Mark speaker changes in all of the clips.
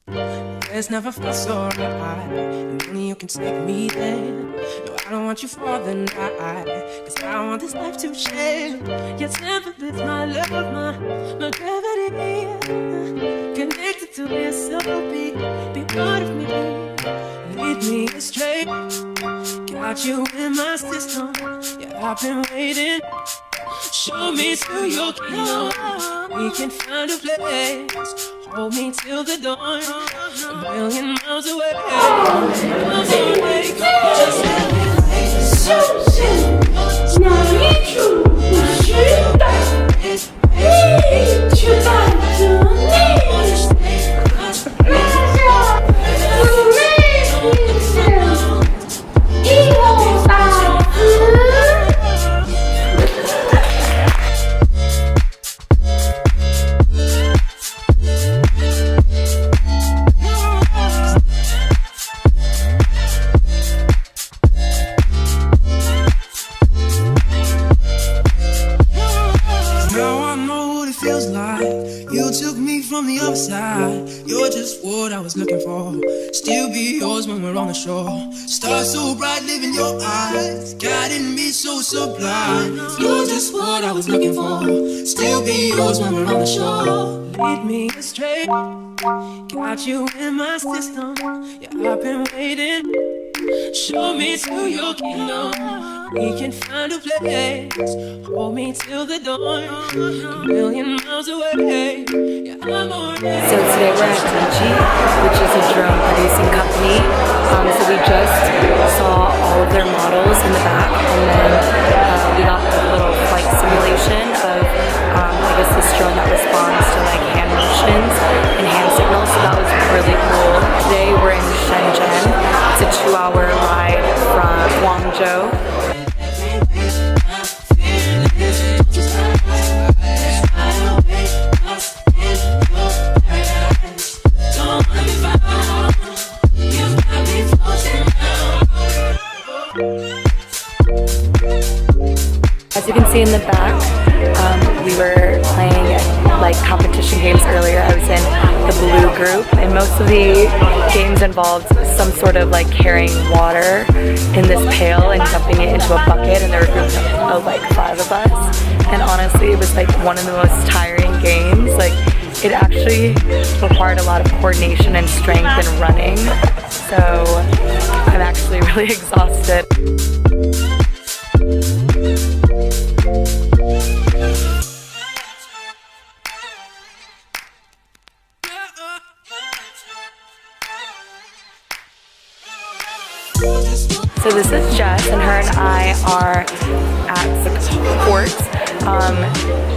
Speaker 1: It's never felt so right, and only you can take me there. No, I don't want you for the night, cause I want this life to change. Your temper is my love, my gravity. Connected to your soul, be part of me. Lead me astray, got you in my system. Yeah, I've been waiting. Show me to your kingdom. We can find a place. Hold me till the dawn. A million miles away. Miles away. Just let me lay. You're just what I was looking for. Still be yours when we're on the shore. Stars so bright, live in your eyes, guiding me so sublime. You're just what I was looking for. Still be yours when we're on the shore. Lead me astray, got you in my system. Yeah, I've been waiting. Show me to your kingdom. We can find a place. Hold me till the dawn. A million miles away. Yeah, I'm already.
Speaker 2: So today we're at Zhuhai, which is a drone producing company. So we just saw all of their models in the back, and then we got a little flight simulation of, I guess, this drone that responds to like hand motions and hand signals. So that was really cool. Today we're in Shenzhen. It's a 2-hour ride from Guangzhou. As you can see in the back, we were playing like competition games earlier. I was in the blue group, and most of the games involved some sort of like carrying water in this pail and dumping it into a bucket, and there were groups of like 5 of us. And honestly, it was like one of the most tiring games. Like, it actually required a lot of coordination and strength and running. So I'm actually really exhausted. So this is Jess, and her and I are at the port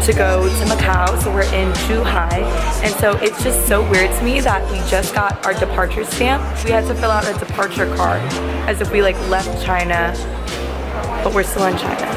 Speaker 2: to go to Macau. So we're in Zhuhai, and so it's just so weird to me that we just got our departure stamp. We had to fill out a departure card as if we like left China, but we're still in China.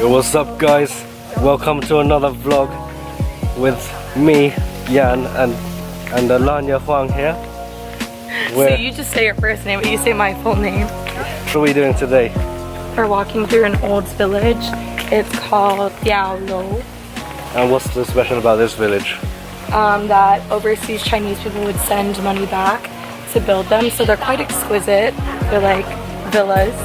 Speaker 3: What's up, guys? Welcome to another vlog with me, Yan, and Lanya Huang here.
Speaker 2: So you just say your first name, but you say my full name.
Speaker 3: What are we doing today?
Speaker 2: We're walking through an old village. It's called Diaolo.
Speaker 3: And what's so special about this village?
Speaker 2: That overseas Chinese people would send money back to build them, so they're quite exquisite. They're like villas.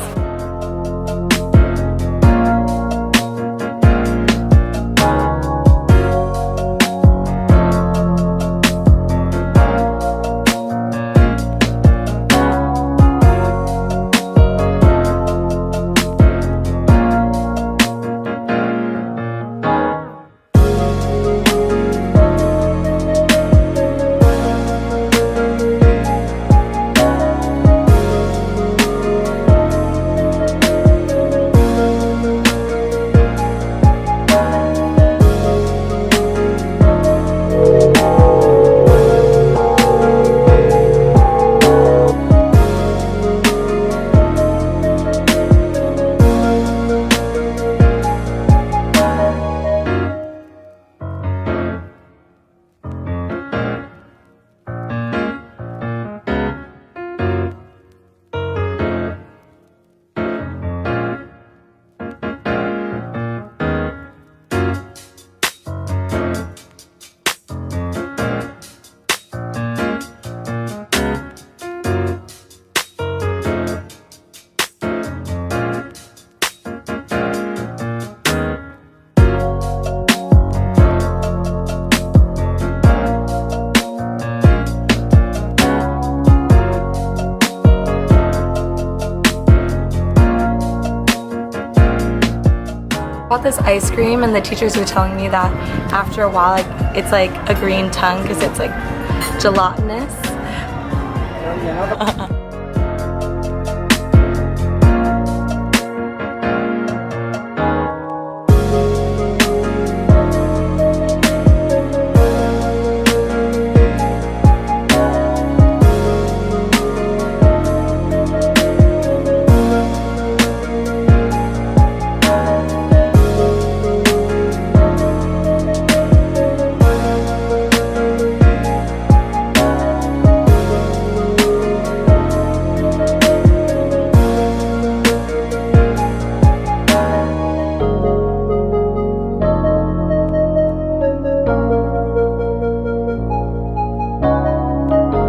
Speaker 2: bought this ice cream and the teachers were telling me that after a while it's like a green tongue because it's like gelatinous.